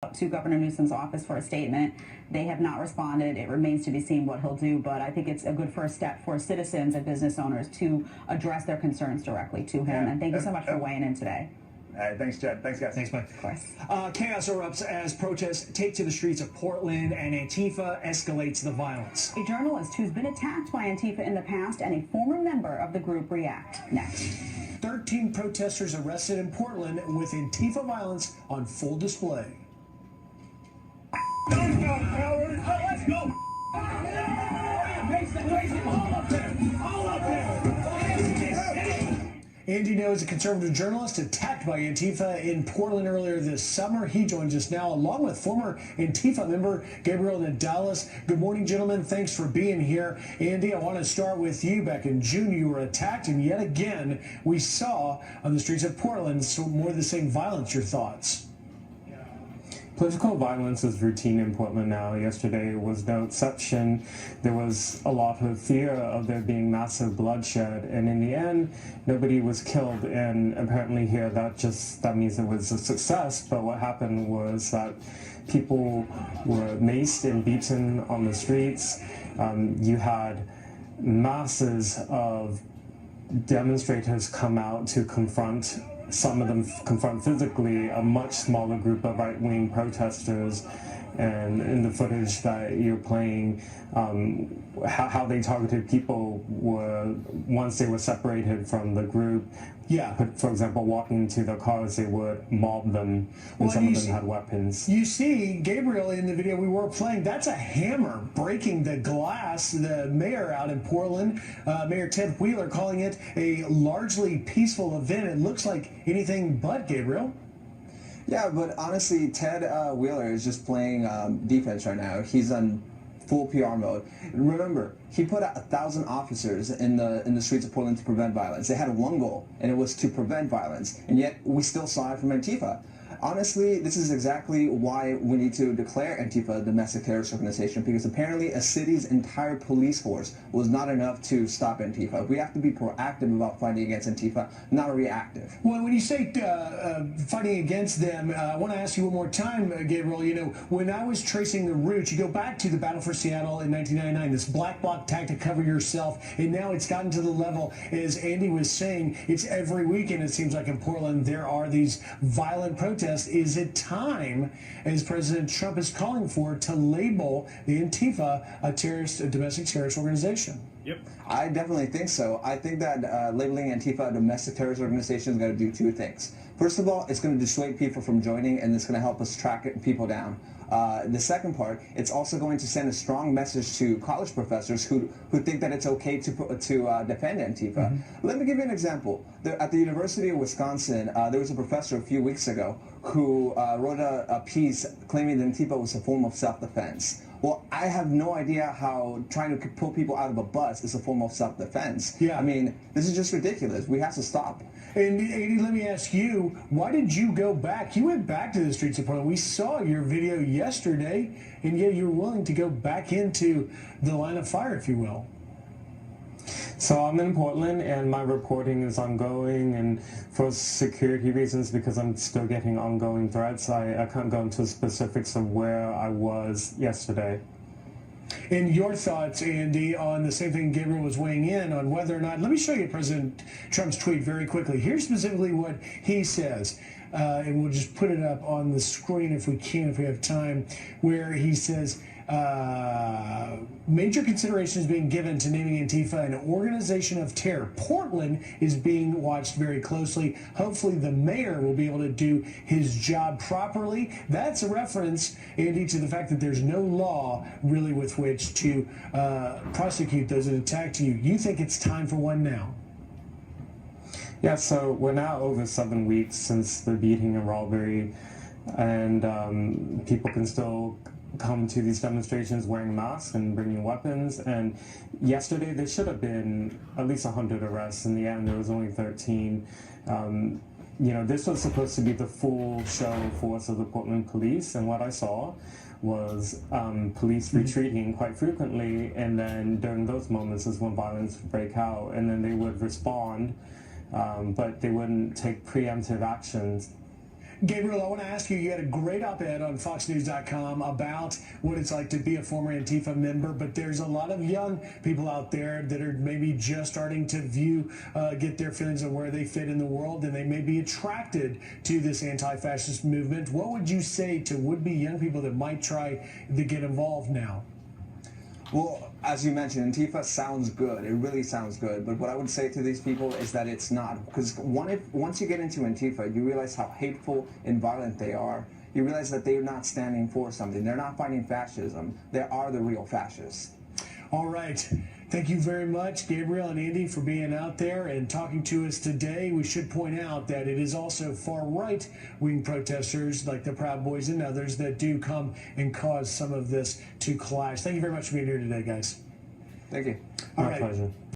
out to Governor Newsom's office for a statement. They have not responded. It remains to be seen what he'll do, but I think it's a good first step for citizens and business owners to address their concerns directly to him. And thank you so much for weighing in today. Thanks, Jed. Thanks, guys. Thanks, Mike. Of course. Chaos erupts as protests take to the streets of Portland, and Antifa escalates the violence. A journalist who's been attacked by Antifa in the past and a former member of the group react next. 13 protesters arrested in Portland with Antifa violence on full display. Let's go! All up there! All up there! Andy Ngo is a conservative journalist attacked by Antifa in Portland earlier this summer. He joins us now along with former Antifa member Gabriel Nadales. Good morning, gentlemen. Thanks for being here. Andy, I want to start with you. Back in June, you were attacked, and yet again, we saw on the streets of Portland more of the same violence. Your thoughts? Political violence is routine in Portland now. Yesterday was no exception. There was a lot of fear of there being massive bloodshed, and in the end, nobody was killed. And apparently here, that means it was a success. But what happened was that people were maced and beaten on the streets. You had masses of demonstrators come out to confront. Some of them confront physically a much smaller group of right-wing protesters, and in the footage that you're playing, how they targeted people were, once they were separated from the group, for example, walking to their cars, they would mob them, and some of them had weapons. You see, Gabriel, in the video we were playing, that's a hammer breaking the glass. The mayor out in Portland, Mayor Ted Wheeler, calling it a largely peaceful event. It looks like anything but, Gabriel. Yeah, but honestly, Ted Wheeler is just playing defense right now. He's on full PR mode. Remember, he put out 1,000 officers in the streets of Portland to prevent violence. They had one goal, and it was to prevent violence. And yet, we still saw it from Antifa. Honestly, this is exactly why we need to declare Antifa a domestic terrorist organization, because apparently a city's entire police force was not enough to stop Antifa. We have to be proactive about fighting against Antifa, not reactive. Well, when you say fighting against them, I want to ask you one more time, Gabriel. You know, when I was tracing the roots, you go back to the Battle for Seattle in 1999, this black bloc tactic, cover yourself, and now it's gotten to the level, as Andy was saying, it's every weekend, it seems like in Portland, there are these violent protests. Is it time, as President Trump is calling for, to label the Antifa a domestic terrorist organization? Yep. I definitely think so. I think that labeling Antifa a domestic terrorist organization is going to do two things. First of all, it's going to dissuade people from joining, and it's going to help us track people down. The second part, it's also going to send a strong message to college professors who think that it's okay to defend Antifa. Mm-hmm. Let me give you an example. At the University of Wisconsin, there was a professor a few weeks ago who wrote a piece claiming that Antifa was a form of self-defense. Well, I have no idea how trying to pull people out of a bus is a form of self-defense. Yeah. I mean, this is just ridiculous. We have to stop. And Andy, let me ask you, why did you go back? You went back to the streets of Portland. We saw your video yesterday, and yet you're willing to go back into the line of fire, if you will. So I'm in Portland, and my reporting is ongoing, and for security reasons, because I'm still getting ongoing threats, I can't go into specifics of where I was yesterday. And your thoughts, Andy, on the same thing Gabriel was weighing in on whether or not, let me show you President Trump's tweet very quickly. Here's specifically what he says, and we'll just put it up on the screen if we can, if we have time, where he says, major consideration is being given to naming Antifa an organization of terror. Portland is being watched very closely. Hopefully the mayor will be able to do his job properly. That's a reference, Andy, to the fact that there's no law really with which to prosecute those that attacked you. You think it's time for one now? Yeah, so we're now over 7 weeks since the beating in Raleigh, and people can still come to these demonstrations wearing masks and bringing weapons. And yesterday there should have been at least 100 arrests. In the end, there was only 13. You know, this was supposed to be the full show force of the Portland police, and what I saw was police retreating quite frequently, and then during those moments is when violence would break out, and then they would respond, but they wouldn't take preemptive actions. Gabriel, I want to ask you, you had a great op-ed on FoxNews.com about what it's like to be a former Antifa member, but there's a lot of young people out there that are maybe just starting to get their feelings of where they fit in the world, and they may be attracted to this anti-fascist movement. What would you say to would-be young people that might try to get involved now? Well, as you mentioned, Antifa sounds good. It really sounds good. But what I would say to these people is that it's not. Because once you get into Antifa, you realize how hateful and violent they are. You realize that they're not standing for something. They're not fighting fascism. They are the real fascists. All right. Thank you very much, Gabriel and Andy, for being out there and talking to us today. We should point out that it is also far-right wing protesters like the Proud Boys and others that do come and cause some of this to clash. Thank you very much for being here today, guys. Thank you. All My right. pleasure.